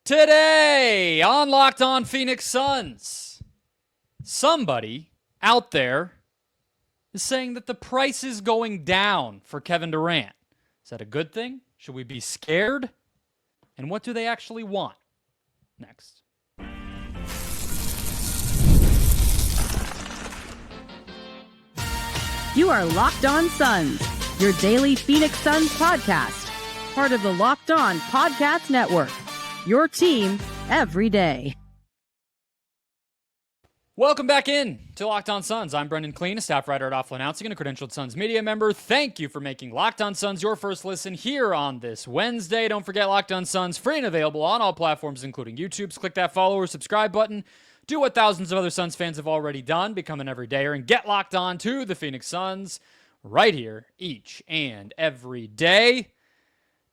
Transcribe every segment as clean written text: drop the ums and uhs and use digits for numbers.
Today on Locked On Phoenix Suns, somebody out there is saying that the price is going down for Kevin Durant. Is that a good thing? Should we be scared? And what do they actually want? Next. You are Locked On Suns, your daily Phoenix Suns podcast, part of the Locked On Podcast Network, your team every day. Welcome back in to Locked On Suns. I'm Brendon Kleen, a staff writer at Offline Announcing and a credentialed Suns media member. Thank you for making Locked On Suns your first listen here on this Wednesday. Don't forget Locked On Suns, free and available on all platforms, including YouTube. So click that follow or subscribe button. Do what thousands of other Suns fans have already done, become an everydayer, and get locked on to the Phoenix Suns right here each and every day.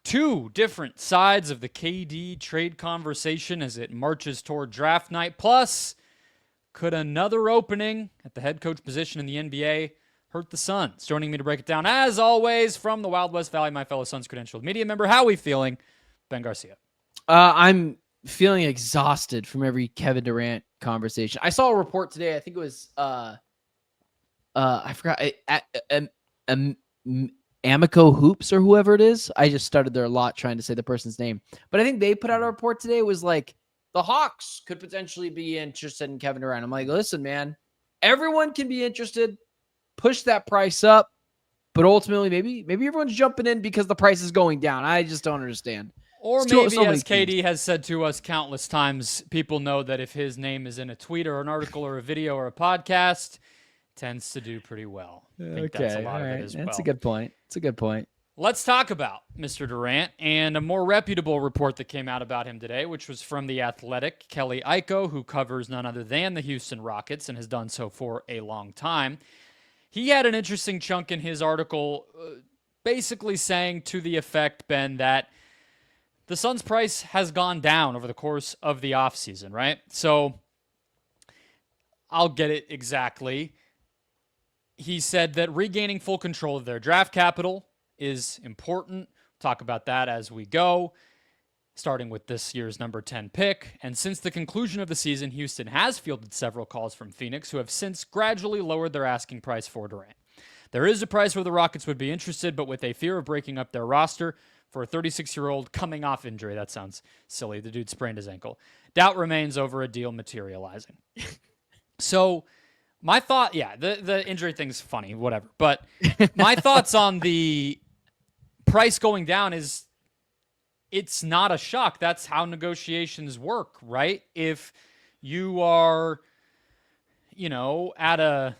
Two different sides of the KD trade conversation as it marches toward draft night. Plus, could another opening at the head coach position in the NBA hurt the Suns? Joining me to break it down, as always, from the Wild West Valley, my fellow Suns credentialed media member. How are we feeling? Ben Garcia. I'm feeling exhausted from every Kevin Durant conversation. I saw a report today. I think it was I forgot. Amico Hoops or whoever it is. I just stuttered there a lot trying to say the person's name. But I think they put out a report today. It was like the Hawks could potentially be interested in Kevin Durant. I'm like, listen, man, everyone can be interested. Push that price up. But ultimately, maybe everyone's jumping in because the price is going down. I just don't understand. Or maybe, as KD has said to us countless times, people know that if his name is in a tweet or an article or a video or a podcast, tends to do pretty well. I think that's a lot of it as well. That's a good point. It's a good point. Let's talk about Mr. Durant and a more reputable report that came out about him today, which was from The Athletic, Kelly Iko, who covers none other than the Houston Rockets and has done so for a long time. He had an interesting chunk in his article basically saying to the effect, Ben, that the Suns' price has gone down over the course of the offseason, right? So I'll get it exactly. He said that regaining full control of their draft capital is important. Talk about that as we go, starting with this year's number 10 pick. And since the conclusion of the season, Houston has fielded several calls from Phoenix, who have since gradually lowered their asking price for Durant. There is a price where the Rockets would be interested, but with a fear of breaking up their roster for a 36-year-old coming off injury. That sounds silly. The dude sprained his ankle. Doubt remains over a deal materializing. So my thought, the injury thing's funny, whatever. But my thoughts on the price going down is it's not a shock. That's how negotiations work, right? If you are, at a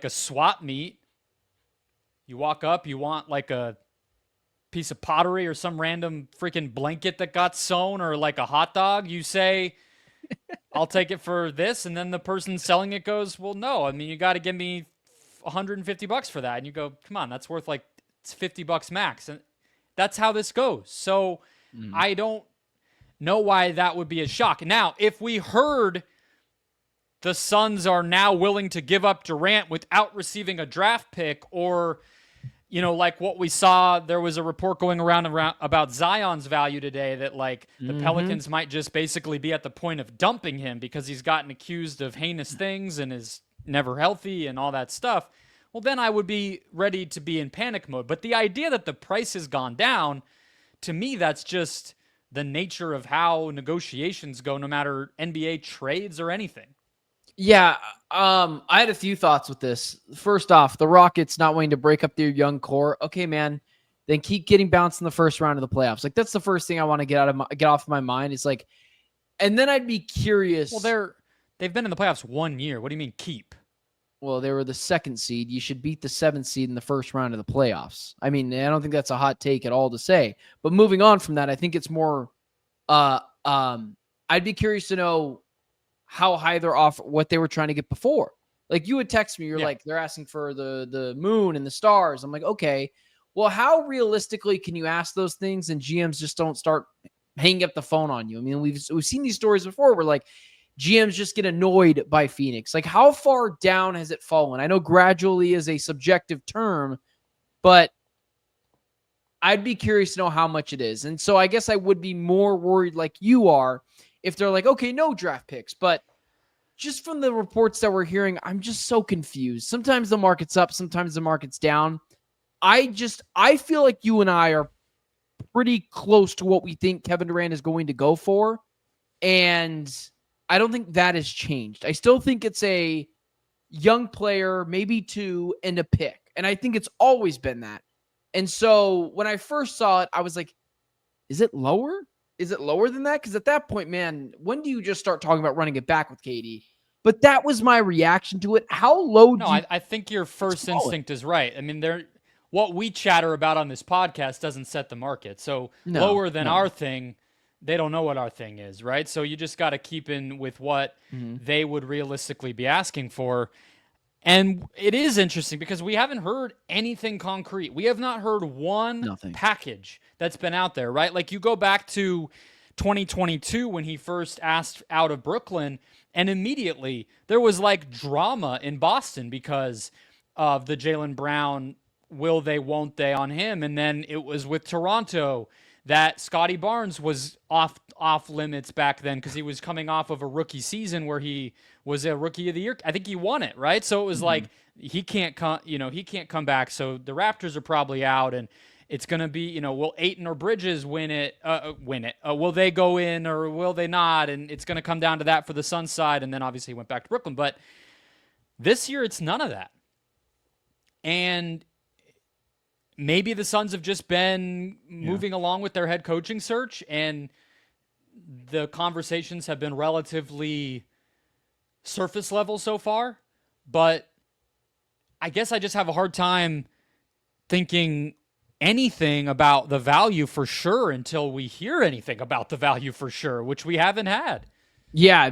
swap meet, you walk up, you want like a piece of pottery or some random freaking blanket that got sewn or like a hot dog, you say, I'll take it for this. And then the person selling it goes, well, no, I mean, you got to give me $150 for that. And you go, come on, that's worth like it's $50 max. And that's how this goes. So I don't know why that would be a shock. Now, if we heard the Suns are now willing to give up Durant without receiving a draft pick, or like what we saw, there was a report going around about Zion's value today that the Pelicans might just basically be at the point of dumping him because he's gotten accused of heinous things and is never healthy and all that stuff. Well, then I would be ready to be in panic mode. But the idea that the price has gone down, to me, that's just the nature of how negotiations go, no matter NBA trades or anything. Yeah, I had a few thoughts with this. First off, the Rockets not wanting to break up their young core. Okay, man, then keep getting bounced in the first round of the playoffs. Like, that's the first thing I want to get off my mind. It's like, and then I'd be curious. Well, they've been in the playoffs 1 year. What do you mean keep? Well, they were the 2nd seed. You should beat the 7th seed in the first round of the playoffs. I mean, I don't think that's a hot take at all to say. But moving on from that, I think it's more. I'd be curious to know how high they're off what they were trying to get before. Like, you would text me, you're like, they're asking for the moon and the stars. I'm like, okay, well, how realistically can you ask those things and GMs just don't start hanging up the phone on you? I mean, we've seen these stories before where like GMs just get annoyed by Phoenix. Like, how far down has it fallen? I know gradually is a subjective term, but I'd be curious to know how much it is. And so I guess I would be more worried like you are if they're like, okay, no draft picks. But just from the reports that we're hearing, I'm just so confused. Sometimes the market's up, sometimes the market's down. I feel like you and I are pretty close to what we think Kevin Durant is going to go for. And I don't think that has changed. I still think it's a young player, maybe 2, and a pick. And I think it's always been that. And so when I first saw it, I was like, is it lower? Is it lower than that? Because at that point, man, when do you just start talking about running it back with KD? But that was my reaction to it. How low do you... I think your first instinct is right. I mean, what we chatter about on this podcast doesn't set the market. So lower than our thing, they don't know what our thing is, right? So you just got to keep in with what they would realistically be asking for. And it is interesting because we haven't heard anything concrete. We have not heard one package that's been out there, right? Like you go back to 2022 when he first asked out of Brooklyn, and immediately there was like drama in Boston because of the Jaylen Brown will they, won't they on him. And then it was with Toronto that Scotty Barnes was off limits back then because he was coming off of a rookie season where he was a rookie of the year. I think he won it, right? So it was like he can't come back. So the Raptors are probably out, and it's going to be, will Ayton or Bridges win it? Will they go in or will they not? And it's going to come down to that for the Suns side. And then obviously he went back to Brooklyn. But this year it's none of that. And maybe the Suns have just been moving along with their head coaching search, and the conversations have been relatively surface level so far. But I guess I just have a hard time thinking anything about the value for sure until we hear anything about the value for sure, which we haven't had. Yeah,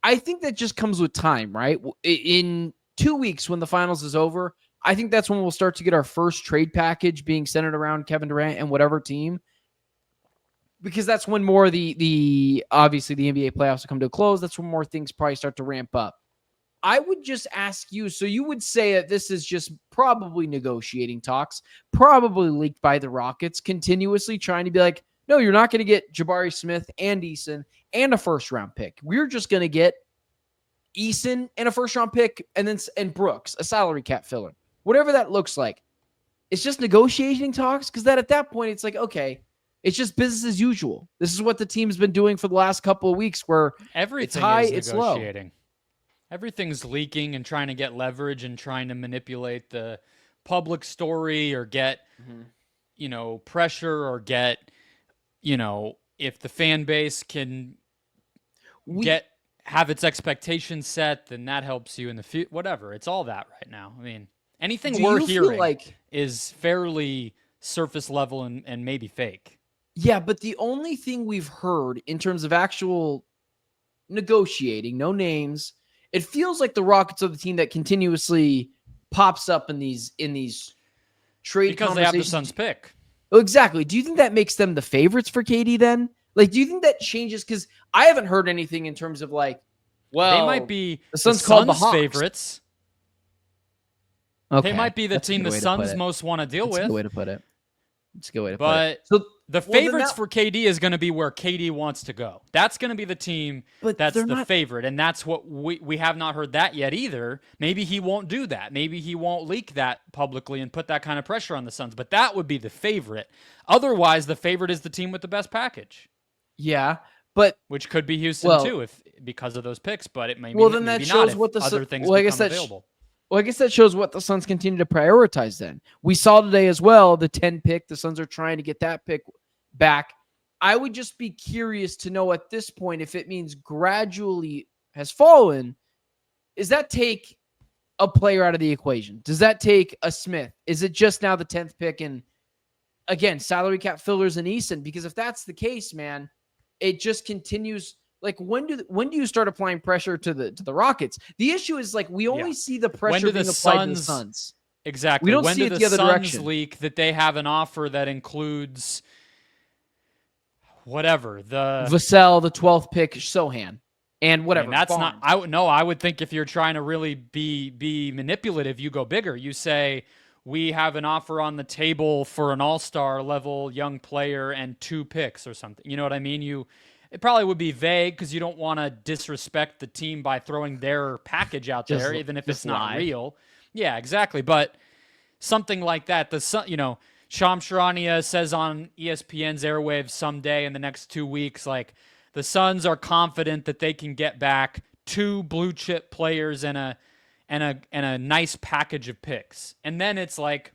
I think that just comes with time, right? In 2 weeks when the finals is over, I think that's when we'll start to get our first trade package being centered around Kevin Durant and whatever team, because that's when more of the obviously the NBA playoffs will come to a close. That's when more things probably start to ramp up. I would just ask you, so you would say that this is just probably negotiating talks, probably leaked by the Rockets, continuously trying to be like, no, you're not going to get Jabari Smith and Eason and a first-round pick. We're just going to get Eason and a first-round pick and Brooks, a salary cap filler. Whatever that looks like. It's just negotiating talks, because at that point, it's like, okay, it's just business as usual. This is what the team's been doing for the last couple of weeks, where everything it's high, is it's low. Everything's leaking and trying to get leverage and trying to manipulate the public story or get, pressure or get, if the fan base can have its expectations set, then that helps you in the future. Whatever. It's all that right now. I mean, anything we're hearing is fairly surface level and maybe fake. Yeah, but the only thing we've heard in terms of actual negotiating, no names, it feels like the Rockets are the team that continuously pops up in these trade because conversations. They have the Suns pick. Oh, exactly. Do you think that makes them the favorites for KD then? Like, do you think that changes? Because I haven't heard anything in terms of like, well, they might be the Suns called the Hawks favorites. Okay. They might be the team the Suns most want to deal with. That's a good way to put it. It's a good way to put it. So the favorites for KD is going to be where KD wants to go. That's going to be the team that's the favorite, and that's what we have not heard that yet either. Maybe he won't do that. Maybe he won't leak that publicly and put that kind of pressure on the Suns, but that would be the favorite. Otherwise, the favorite is the team with the best package. Yeah, but which could be Houston too, because of those picks. But it may then that shows what the other things become available. Well, I guess that shows what the Suns continue to prioritize then. We saw today as well, the 10 pick. The Suns are trying to get that pick back. I would just be curious to know at this point if it means gradually has fallen. Does that take a player out of the equation? Does that take a Smith? Is it just now the 10th pick and, again, salary cap fillers and Eason? Because if that's the case, man, it just continues. Like, when do you start applying pressure to the Rockets? The issue is, like, we only see the pressure being applied to the Suns. Exactly. We don't when see do it the other Suns direction. Leak that they have an offer that includes whatever the Vassell, the 12th pick, Sohan, and whatever. And that's Barnes. not. I would think if you're trying to really be manipulative, you go bigger. You say we have an offer on the table for an all-star level young player and 2 picks or something. You know what I mean? It probably would be vague because you don't want to disrespect the team by throwing their package out there, even if it's not real. Yeah, exactly. But something like that, Shams Charania says on ESPN's airwaves someday in the next 2 weeks, like, the Suns are confident that they can get back 2 blue chip players and a nice package of picks. And then it's like,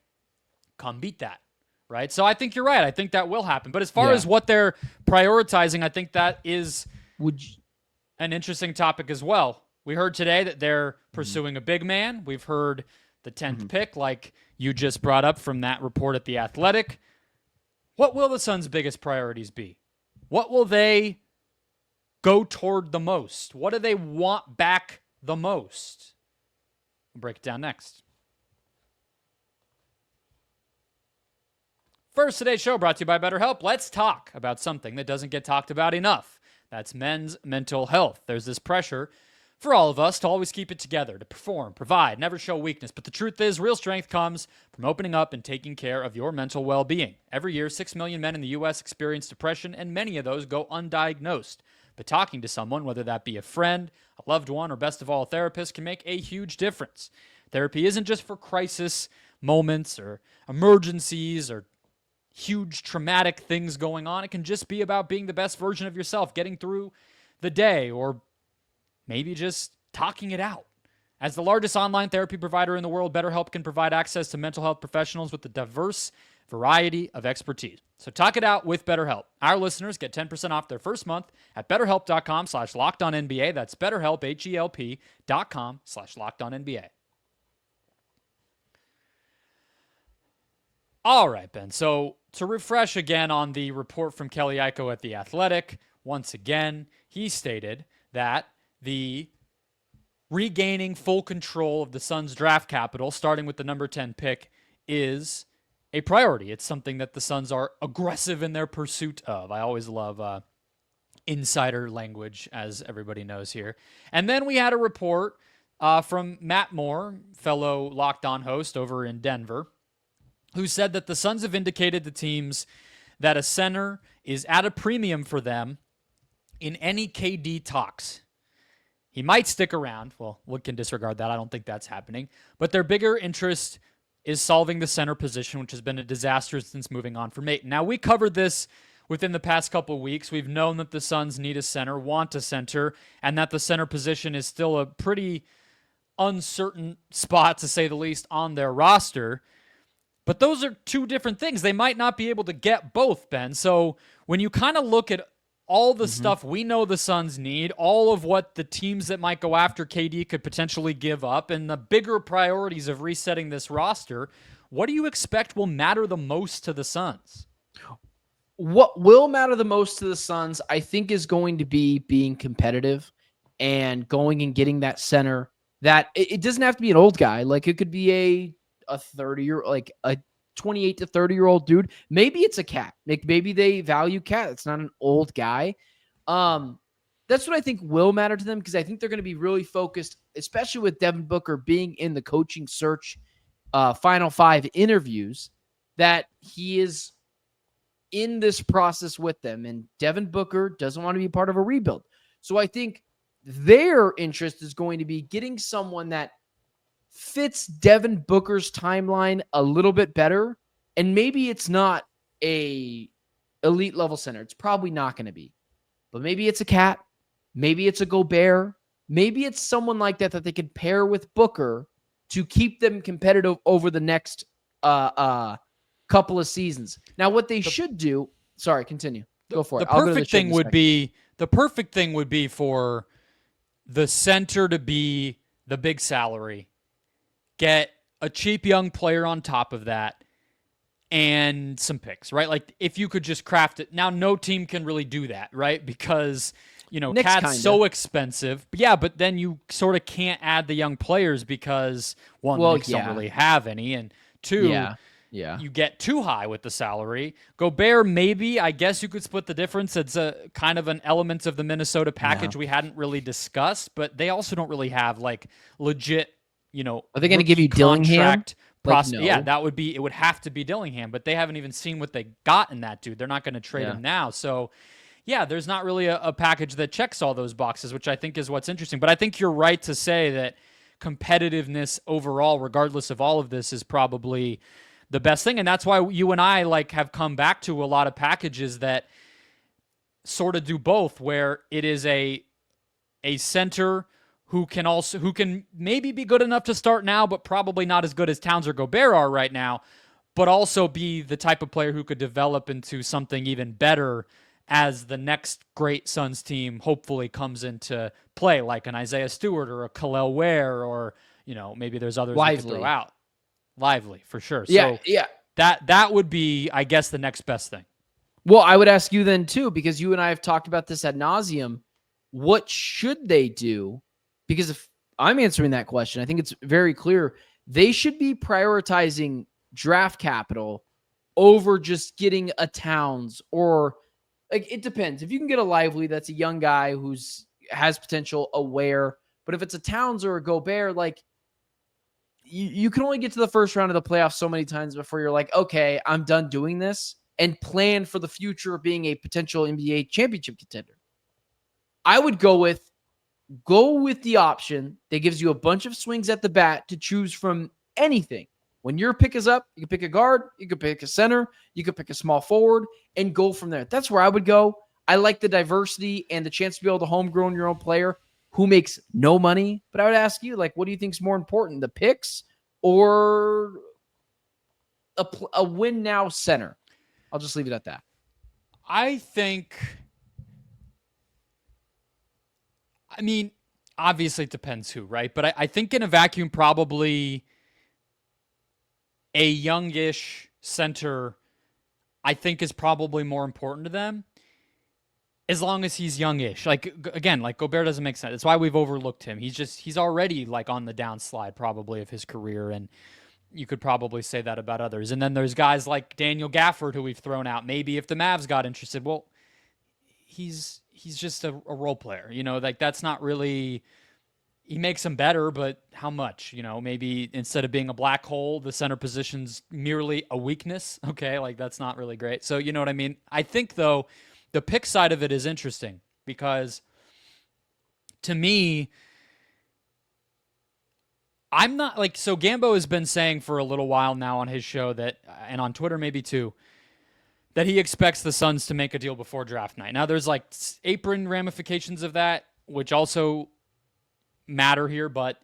come beat that, right? So I think you're right. I think that will happen. But as far as what they're prioritizing, I think that is an interesting topic as well. We heard today that they're pursuing a big man. We've heard the 10th pick, like you just brought up from that report at The Athletic. What will the Suns' biggest priorities be? What will they go toward the most? What do they want back the most? We'll break it down next. First, today's show brought to you by BetterHelp. Let's talk about something that doesn't get talked about enough. That's men's mental health. There's this pressure for all of us to always keep it together, to perform, provide, never show weakness. But the truth is, real strength comes from opening up and taking care of your mental well-being. Every year, 6 million men in the U.S. experience depression, and many of those go undiagnosed. But talking to someone, whether that be a friend, a loved one, or best of all, a therapist, can make a huge difference. Therapy isn't just for crisis moments or emergencies or huge traumatic things going on. It can just be about being the best version of yourself, getting through the day, or maybe just talking it out. As the largest online therapy provider in the world, BetterHelp can provide access to mental health professionals with a diverse variety of expertise. So talk it out with BetterHelp. Our listeners get 10% off their first month at BetterHelp.com/LockedOnNBA. That's BetterHelp, HELP.com/LockedOnNBA. All right, Ben. So to refresh again on the report from Kelly Iko at The Athletic, once again, he stated that the regaining full control of the Suns' draft capital, starting with the number 10 pick, is a priority. It's something that the Suns are aggressive in their pursuit of. I always love insider language, as everybody knows here. And then we had a report from Matt Moore, fellow Locked On host over in Denver, who said that the Suns have indicated to teams that a center is at a premium for them in any KD talks. He might stick around. Well, we can disregard that. I don't think that's happening. But their bigger interest is solving the center position, which has been a disaster since moving on from Ayton. Now, we covered this within the past couple of weeks. We've known that the Suns need a center, want a center, and that the center position is still a pretty uncertain spot, to say the least, on their roster. But those are two different things. They might not be able to get both, Ben. So when you kind of look at all the stuff we know the Suns need, all of what the teams that might go after KD could potentially give up, and the bigger priorities of resetting this roster, what do you expect will matter the most to the Suns? What will matter the most to the Suns, I think, is going to be being competitive and going and getting that center. That it doesn't have to be an old guy. Like, it could be a 30-year, like a 28 to 30-year-old dude. Maybe it's a cat. Like, maybe they value cat. It's not an old guy. That's what I think will matter to them, because I think they're going to be really focused, especially with Devin Booker being in the coaching search Final 5 interviews, that he is in this process with them. And Devin Booker doesn't want to be part of a rebuild. So I think their interest is going to be getting someone that fits Devin Booker's timeline a little bit better. And maybe it's not a elite level center. It's probably not going to be. But maybe it's a cat. Maybe it's a Gobert. Maybe it's someone like that they could pair with Booker to keep them competitive over the next couple of seasons. Now, what they should do... Sorry, continue. Go for it. The perfect thing would be for the center to be the big salary, get a cheap young player on top of that, and some picks, right? Like, if you could just craft it. Now, no team can really do that, right? Because, Knicks Cat's kinda. so expensive. But yeah, but then you sort of can't add the young players because, one, the Knicks don't really have any, and two, you get too high with the salary. Gobert, maybe, I guess you could split the difference. It's a kind of an element of the Minnesota package we hadn't really discussed, but they also don't really have, like, legit, are they going to give you Dillingham? Yeah, it would have to be Dillingham, but they haven't even seen what they got in that dude. They're not going to trade him now. So, yeah, there's not really a package that checks all those boxes, which I think is what's interesting. But I think you're right to say that competitiveness overall, regardless of all of this, is probably the best thing. And that's why you and I have come back to a lot of packages that sort of do both, where it is a center who can maybe be good enough to start now, but probably not as good as Towns or Gobert are right now, but also be the type of player who could develop into something even better as the next great Suns team hopefully comes into play, like an Isaiah Stewart or a Khalil Ware, or maybe there's others we could throw out. Lively, for sure. Yeah, so that would be, I guess, the next best thing. Well, I would ask you then too, because you and I have talked about this ad nauseum. What should they do? Because if I'm answering that question, I think it's very clear. They should be prioritizing draft capital over just getting a Towns, or it depends. If you can get a Lively, that's a young guy has potential, aware. But if it's a Towns or a Gobert, you can only get to the first round of the playoffs so many times before you're like, okay, I'm done doing this, and plan for the future of being a potential NBA championship contender. I would go with the option that gives you a bunch of swings at the bat to choose from anything. When your pick is up, you can pick a guard, you can pick a center, you can pick a small forward, and go from there. That's where I would go. I like the diversity and the chance to be able to homegrown your own player who makes no money. But I would ask you, what do you think is more important, the picks or a win now center? I'll just leave it at that. I mean, obviously it depends who, right? But I think in a vacuum, probably a youngish center, I think, is probably more important to them, as long as he's youngish. Gobert doesn't make sense. That's why we've overlooked him. He's already on the downslide probably of his career, and you could probably say that about others. And then there's guys like Daniel Gafford who we've thrown out. Maybe if the Mavs got interested, well, he's just a role player, that's not really, he makes them better, but how much, maybe instead of being a black hole, the center position's merely a weakness. Okay. That's not really great. So, you know what I mean? I think though, the pick side of it is interesting because to me, I'm not so Gambo has been saying for a little while now on his show that, and on Twitter maybe too, that he expects the Suns to make a deal before draft night. Now, there's apron ramifications of that, which also matter here, but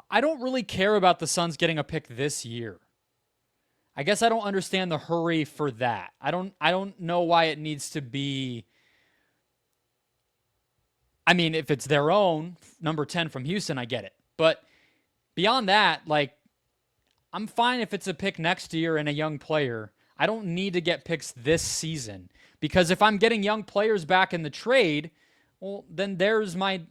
I don't really care about the Suns getting a pick this year. I guess I don't understand the hurry for that. I don't know why it needs to be. I mean, if it's their own, number 10 from Houston, I get it. But beyond that, I'm fine if it's a pick next year and a young player. I don't need to get picks this season, because if I'm getting young players back in the trade, well, then there's my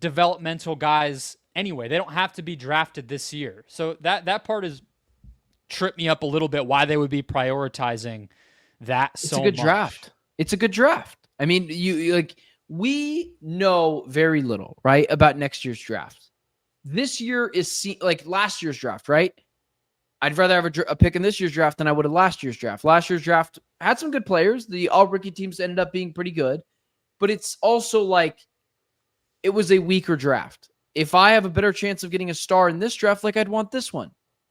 developmental guys anyway. They don't have to be drafted this year. So that part is tripped me up a little bit, why they would be prioritizing that so much. It's a good draft. It's a good draft. I mean, we know very little, right, about next year's draft. This year is last year's draft, right? I'd rather have a pick in this year's draft than I would have last year's draft. Last year's draft had some good players. The all-rookie teams ended up being pretty good. But it's also it was a weaker draft. If I have a better chance of getting a star in this draft, I'd want this one.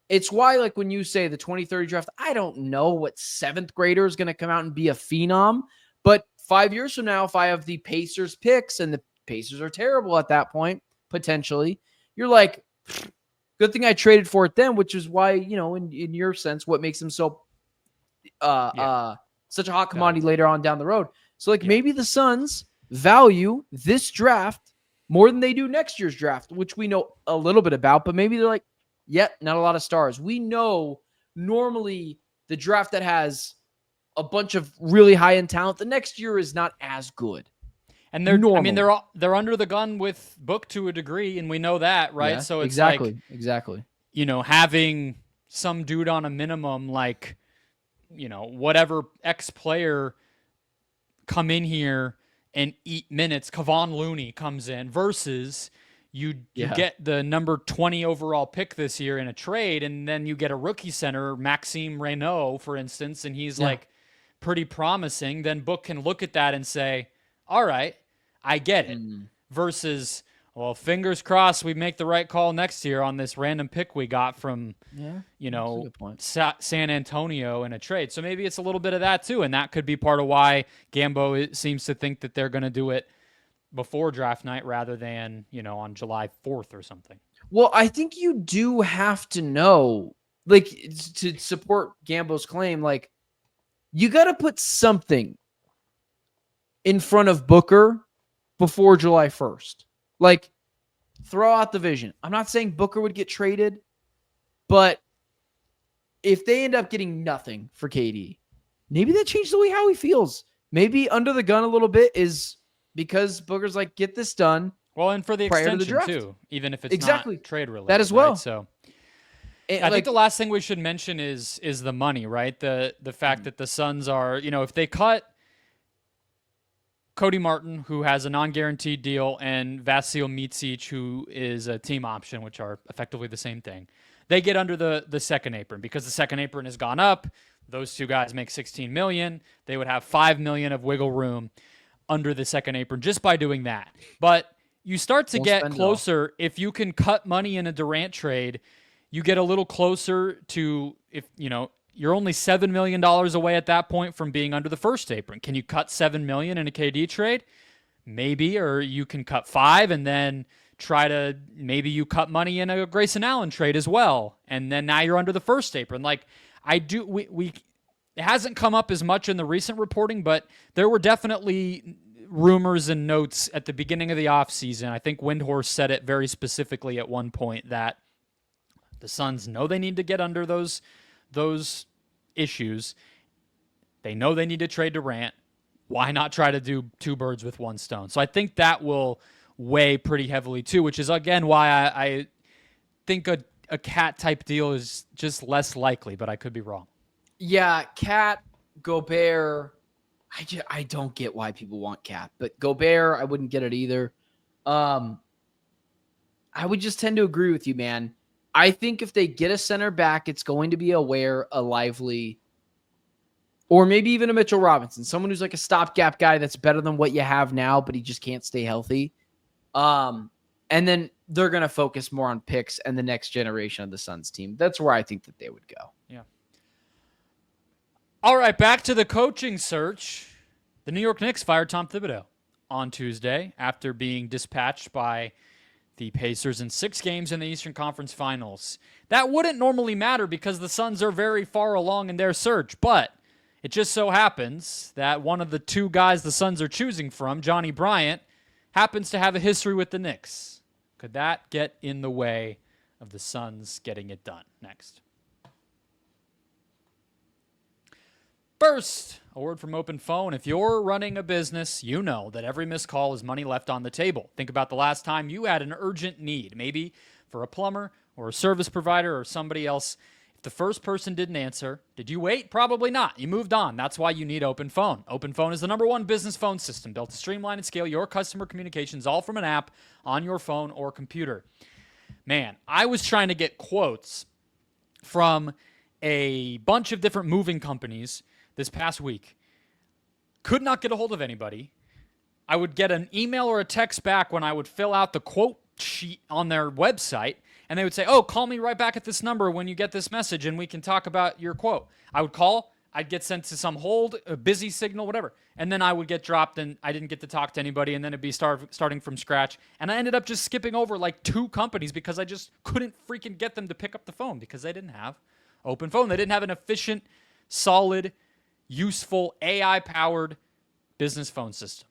It's why, when you say the 2030 draft, I don't know what 7th grader is going to come out and be a phenom. But 5 years from now, if I have the Pacers picks and the Pacers are terrible at that point, potentially, you're like, good thing I traded for it then, which is why, in your sense, what makes them so such a hot commodity later on down the road. So maybe the Suns value this draft more than they do next year's draft, which we know a little bit about, but maybe they're not a lot of stars. We know normally the draft that has a bunch of really high-end talent, the next year is not as good. And they're under the gun with Book to a degree, and we know that, right? Yeah, so it's exactly. Having some dude on a minimum, whatever X player come in here and eat minutes. Kevon Looney comes in versus, you get the number 20 overall pick this year in a trade, and then you get a rookie center, Maxime Reynaud, for instance, and he's like pretty promising, then Book can look at that and say, all right, I get it. Versus, well, fingers crossed we make the right call next year on this random pick we got from, San Antonio in a trade. So maybe it's a little bit of that too, and that could be part of why Gambo seems to think that they're going to do it before draft night rather than, on July 4th or something. Well, I think you do have to know, like, to support Gambo's claim, like, you got to put something in front of Booker before July 1st. Like, throw out the vision. I'm not saying Booker would get traded, but if they end up getting nothing for KD, maybe that changes the way how he feels. Maybe under the gun a little bit is because Booker's like, get this done. Well, and for the extension too, even if it's not trade related. That as well. Right? So I think the last thing we should mention is the money, right? The fact that the Suns are, if they cut Cody Martin, who has a non-guaranteed deal, and Vasil Micic, who is a team option, which are effectively the same thing, they get under the second apron because the second apron has gone up. Those two guys make $16 million. They would have $5 million of wiggle room under the second apron just by doing that. But you start to get closer. If you can cut money in a Durant trade, you get a little closer to, if you're only $7 million away at that point from being under the first apron. Can you cut $7 million in a KD trade? Maybe, or you can cut $5 million and then try to, maybe you cut money in a Grayson Allen trade as well. And then now you're under the first apron. Like, it hasn't come up as much in the recent reporting, but there were definitely rumors and notes at the beginning of the offseason. I think Windhorst said it very specifically at one point that the Suns know they need to get under those issues. They know they need to trade Durant. Why not try to do two birds with one stone? So I think that will weigh pretty heavily too, which is, again, why I think a Cat type deal is just less likely, but I could be wrong. Yeah, Cat, Gobert, I don't get why people want Cat, but Gobert, I wouldn't get it either. I would just tend to agree with you, man. I think if they get a center back, it's going to be a Ware, a Lively, or maybe even a Mitchell Robinson, someone who's like a stopgap guy that's better than what you have now, but he just can't stay healthy. And then they're going to focus more on picks and the next generation of the Suns team. That's where I think that they would go. Yeah. All right, back to the coaching search. The New York Knicks fired Tom Thibodeau on Tuesday after being dispatched by the Pacers in 6 games in the Eastern Conference Finals. That wouldn't normally matter because the Suns are very far along in their search, but it just so happens that one of the 2 guys the Suns are choosing from, Johnnie Bryant, happens to have a history with the Knicks. Could that get in the way of the Suns getting it done? Next. First, a word from OpenPhone. If you're running a business, you know that every missed call is money left on the table. Think about the last time you had an urgent need, maybe for a plumber or a service provider or somebody else. If the first person didn't answer, did you wait? Probably not. You moved on. That's why you need OpenPhone. OpenPhone is the #1 business phone system built to streamline and scale your customer communications all from an app on your phone or computer. Man, I was trying to get quotes from a bunch of different moving companies this past week. Could not get a hold of anybody. I would get an email or a text back when I would fill out the quote sheet on their website, and they would say, oh, call me right back at this number when you get this message and we can talk about your quote. I would call, I'd get sent to some hold, a busy signal, whatever. And then I would get dropped and I didn't get to talk to anybody, and then it'd be starting from scratch. And I ended up just skipping over like 2 companies because I just couldn't freaking get them to pick up the phone because they didn't have OpenPhone. They didn't have an efficient, solid, useful, AI-powered business phone system.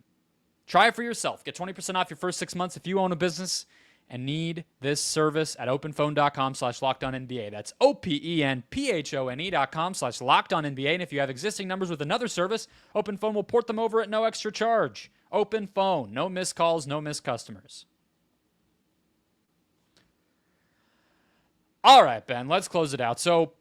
Try it for yourself. Get 20% off your first 6 months if you own a business and need this service at openphone.com/lockedonnba. That's openphone.com/lockedonnba. And if you have existing numbers with another service, OpenPhone will port them over at no extra charge. OpenPhone. No missed calls, no missed customers. All right, Ben, let's close it out. So,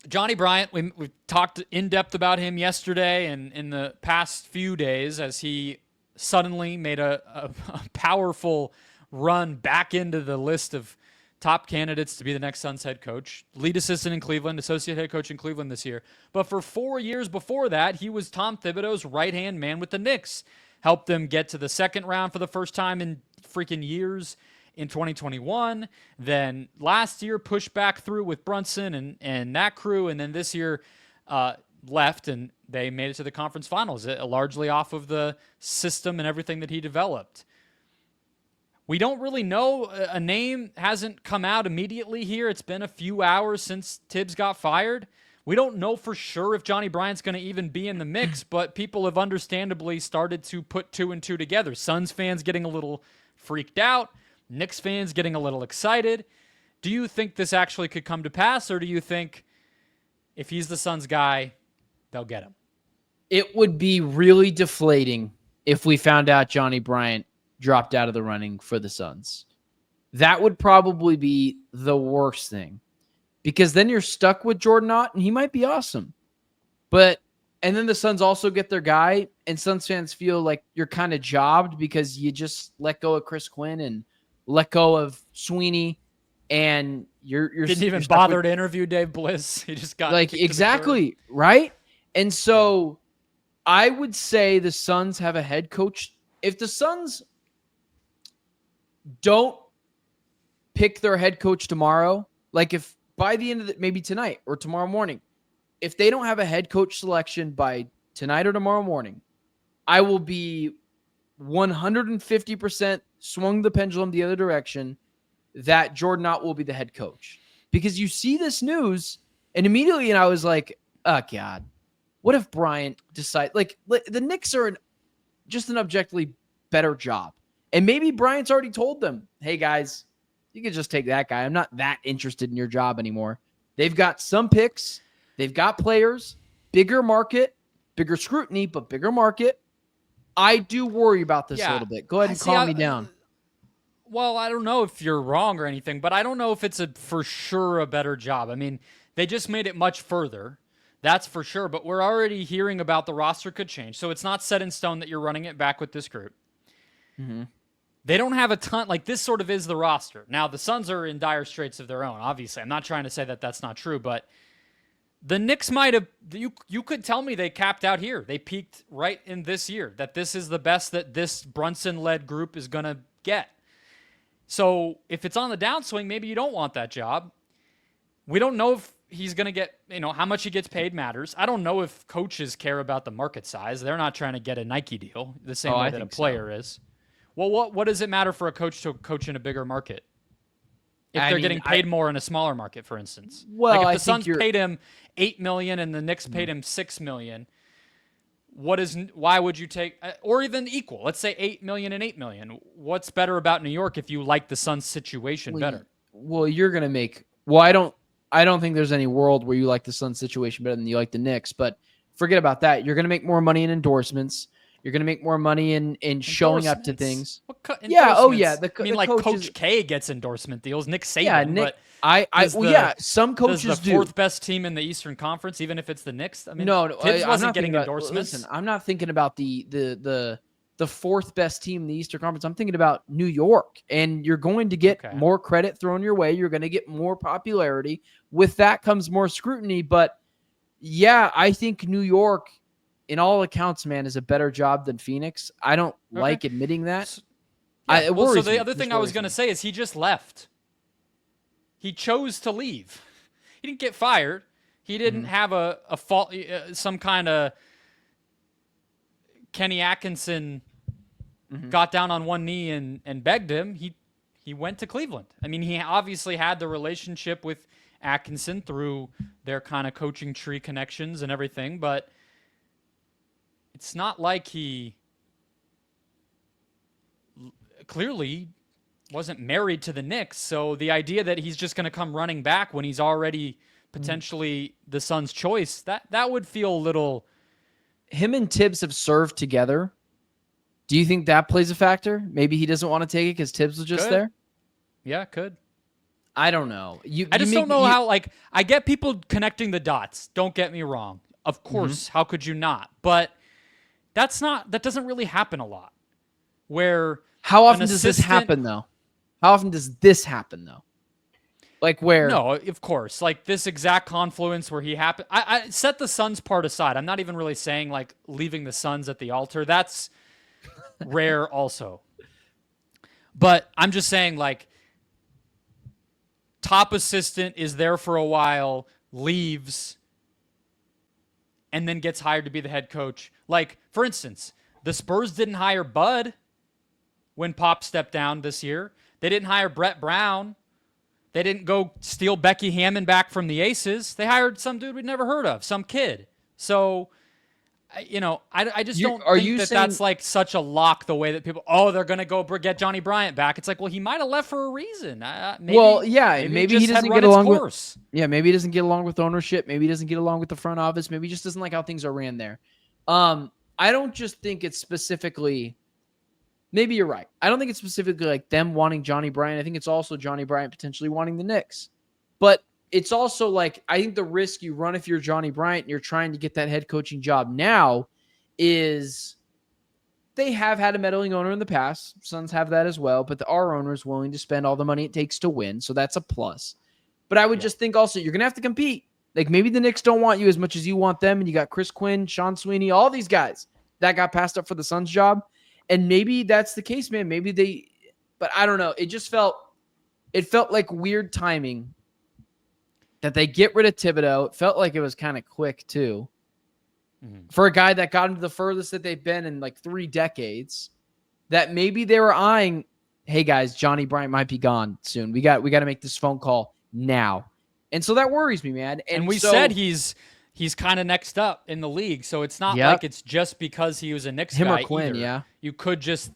Johnnie Bryant, we talked in depth about him yesterday and in the past few days as he suddenly made a powerful run back into the list of top candidates to be the next Suns head coach, lead assistant in Cleveland, associate head coach in Cleveland this year. But for 4 years before that, he was Tom Thibodeau's right-hand man with the Knicks. Helped them get to the second round for the first time in freaking years in 2021. Then last year, pushed back through with Brunson and that crew. And then this year left, and they made it to the conference finals, largely off of the system and everything that he developed. We don't really know. A name hasn't come out immediately here. It's been a few hours since Tibbs got fired. We don't know for sure if Johnnie Bryant's going to even be in the mix, but people have understandably started to put 2 and 2 together. Suns fans getting a little freaked out. Knicks fans getting a little excited. Do you think this actually could come to pass, or do you think if he's the Suns guy, they'll get him? It would be really deflating if we found out Johnnie Bryant dropped out of the running for the Suns. That would probably be the worst thing, because then you're stuck with Jordan Ott, and he might be awesome. And then the Suns also get their guy, and Suns fans feel like you're kind of jobbed because you just let go of Chris Quinn and let go of Sweeney, and you're didn't even bother to interview Dave Bliss. He just got like exactly right. And so I would say the Suns have a head coach. If the Suns don't pick their head coach tomorrow, like if by the end of maybe tonight or tomorrow morning, if they don't have a head coach selection by tonight or tomorrow morning, I will be 150% swung the pendulum the other direction that Jordan Ott will be the head coach. Because you see this news, and immediately, and I was like, oh God, what if Bryant decide like the Knicks are just an objectively better job. And maybe Bryant's already told them, hey guys, you can just take that guy. I'm not that interested in your job anymore. They've got some picks. They've got players, bigger market, bigger scrutiny, but bigger market. I do worry about this a little bit. Go ahead and calm me down. Well, I don't know if you're wrong or anything, but I don't know if it's for sure a better job. I mean, they just made it much further. That's for sure. But we're already hearing about the roster could change. So it's not set in stone that you're running it back with this group. Mm-hmm. They don't have a ton. Like, this sort of is the roster. Now, the Suns are in dire straits of their own, obviously. I'm not trying to say that that's not true, but the Knicks might have, you could tell me they capped out here. They peaked right in this year, that this is the best that this Brunson-led group is going to get. So if it's on the downswing, maybe you don't want that job. We don't know if he's going to get, how much he gets paid matters. I don't know if coaches care about the market size. They're not trying to get a Nike deal the same way that a player is. Well, what does it matter for a coach to coach in a bigger market? If they're getting paid more in a smaller market, for instance. Well, like if the Suns paid him $8 million and the Knicks paid him $6 million, why would you take, or even equal? Let's say $8 million and $8 million. What's better about New York if you like the Suns' situation better? Well, you're gonna make. Well, I don't think there's any world where you like the Suns' situation better than you like the Knicks. But forget about that. You're gonna make more money in endorsements. You're going to make more money in showing up to things. Yeah. Oh, yeah. Coach K gets endorsement deals. Nick Saban. Yeah, some coaches does the fourth best team in the Eastern Conference, even if it's the Knicks. I mean, Tibbs wasn't getting endorsements. Listen, I'm not thinking about the fourth best team in the Eastern Conference. I'm thinking about New York, and you're going to get more credit thrown your way. You're going to get more popularity. With that comes more scrutiny. But yeah, I think New York, in all accounts, man, is a better job than Phoenix. I don't like admitting that. So the other thing I was going to say is he just left. He chose to leave. He didn't get fired. He didn't have a fault, some kind of Kenny Atkinson got down on one knee and begged him. He went to Cleveland. I mean, he obviously had the relationship with Atkinson through their kind of coaching tree connections and everything, but it's not like he clearly wasn't married to the Knicks. So the idea that he's just going to come running back when he's already potentially the Suns' choice, that would feel a little. Him and Tibbs have served together. Do you think that plays a factor? Maybe he doesn't want to take it because Tibbs was just there? Yeah, could. I don't know. I just don't know how, I get people connecting the dots. Don't get me wrong. Of course, how could you not? But that doesn't really happen a lot. Where how often does this happen though? How often does this happen though? Like where? No, of course. Like this exact confluence where he happened. I set the Suns part aside. I'm not even really saying like leaving the Suns at the altar. That's rare also. But I'm just saying like top assistant is there for a while, leaves, and then gets hired to be the head coach. Like, for instance, the Spurs didn't hire Bud when Pop stepped down this year. They didn't hire Brett Brown. They didn't go steal Becky Hammond back from the Aces. They hired some dude we'd never heard of, some kid. So, I just don't think that's like such a lock the way that people, they're going to go get Johnnie Bryant back. It's like, well, he might have left for a reason. Maybe he doesn't get along with. Yeah, maybe he doesn't get along with ownership. Maybe he doesn't get along with the front office. Maybe he just doesn't like how things are ran there. I don't just think it's specifically. Maybe you're right. I don't think it's specifically like them wanting Johnnie Bryant. I think it's also Johnnie Bryant potentially wanting the Knicks. But it's also like, I think the risk you run if you're Johnnie Bryant and you're trying to get that head coaching job now is they have had a meddling owner in the past. Suns have that as well. But our owner is willing to spend all the money it takes to win. So that's a plus. But I would just think also you're going to have to compete. Like maybe the Knicks don't want you as much as you want them. And you got Chris Quinn, Sean Sweeney, all these guys that got passed up for the Suns job. And maybe that's the case, man. But I don't know. It felt like weird timing that they get rid of Thibodeau. It felt like it was kind of quick too for a guy that got into the furthest that they've been in like 3 decades, that maybe they were eyeing, hey guys, Johnnie Bryant might be gone soon. We got to make this phone call now. And so that worries me, man. And we said he's kind of next up in the league, so it's not like it's just because he was a Knicks guy. Him or Quinn, either. Yeah. You could just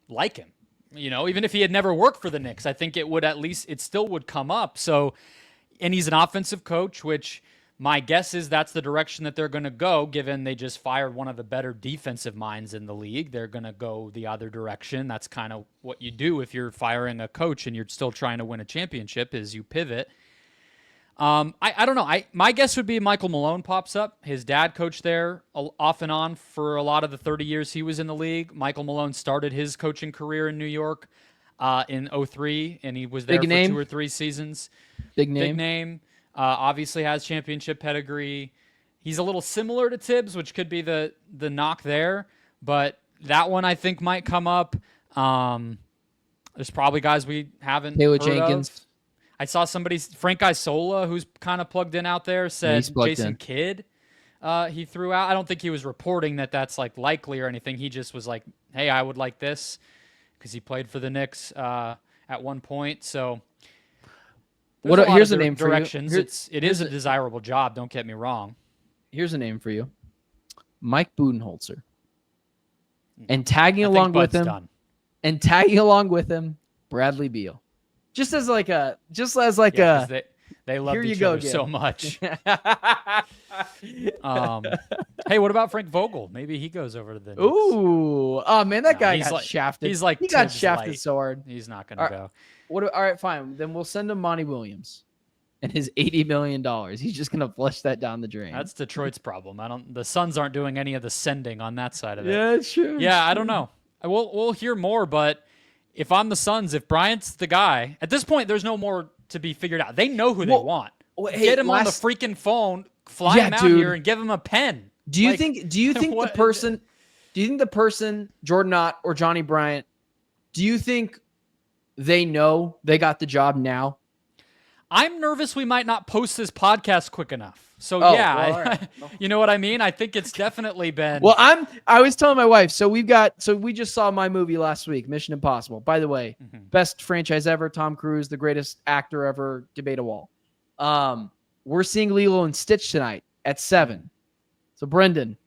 like him, even if he had never worked for the Knicks. I think it still would come up. So, and he's an offensive coach, which my guess is that's the direction that they're going to go, given they just fired one of the better defensive minds in the league. They're going to go the other direction. That's kind of what you do if you're firing a coach and you're still trying to win a championship, is you pivot. I don't know. My guess would be Michael Malone pops up. His dad coached there off and on for a lot of the 30 years he was in the league. Michael Malone started his coaching career in New York in 2003, and he was there for 2 or 3 seasons. Big name. Obviously has championship pedigree. He's a little similar to Tibbs, which could be the knock there, but that one I think might come up. There's probably guys we haven't heard Jenkins. of. I saw Frank Isola, who's kind of plugged in out there, said Jason Kidd he threw out. I don't think he was reporting that that's like likely or anything. He just was like, hey, I would like this, because he played for the Knicks at one point. So here's a name for directions. you. It is a desirable job, don't get me wrong. Here's a name for you. Mike Budenholzer. And tagging along with him, Bradley Beal. Just as like a they love each other so much. Hey, what about Frank Vogel? Maybe he goes over to the Knicks. Ooh, oh man, that guy got shafted. He got shafted so hard. He's not going to go. All right, fine. Then we'll send him Monty Williams and his $80 million. He's just going to flush that down the drain. That's Detroit's problem. The Suns aren't doing any of the sending on that side of it. Yeah, it's true. Yeah, I don't know. We'll hear more, but if I'm the Suns, if Bryant's the guy, at this point, there's no more to be figured out. They know who they want. Get him on the freaking phone, fly him out here, and give him a pen. Do you think the person, Jordan Ott or Johnnie Bryant, do you think they know they got the job now? I'm nervous we might not post this podcast quick enough. So you know what I mean? I think it's definitely been. Well, I was telling my wife, so we just saw my movie last week, Mission Impossible. By the way, best franchise ever, Tom Cruise, the greatest actor ever, debate a wall. We're seeing Lilo and Stitch tonight at 7. So Brendon,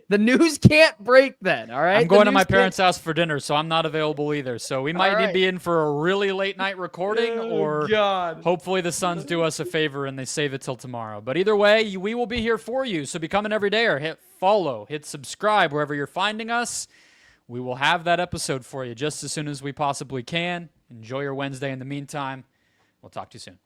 the news can't break then, all right? I'm going to my parents' house for dinner, so I'm not available either. So we might be in for a really late night recording, hopefully the Suns do us a favor and they save it till tomorrow. But either way, we will be here for you. So become an everydayer. Hit follow, hit subscribe wherever you're finding us. We will have that episode for you just as soon as we possibly can. Enjoy your Wednesday in the meantime. We'll talk to you soon.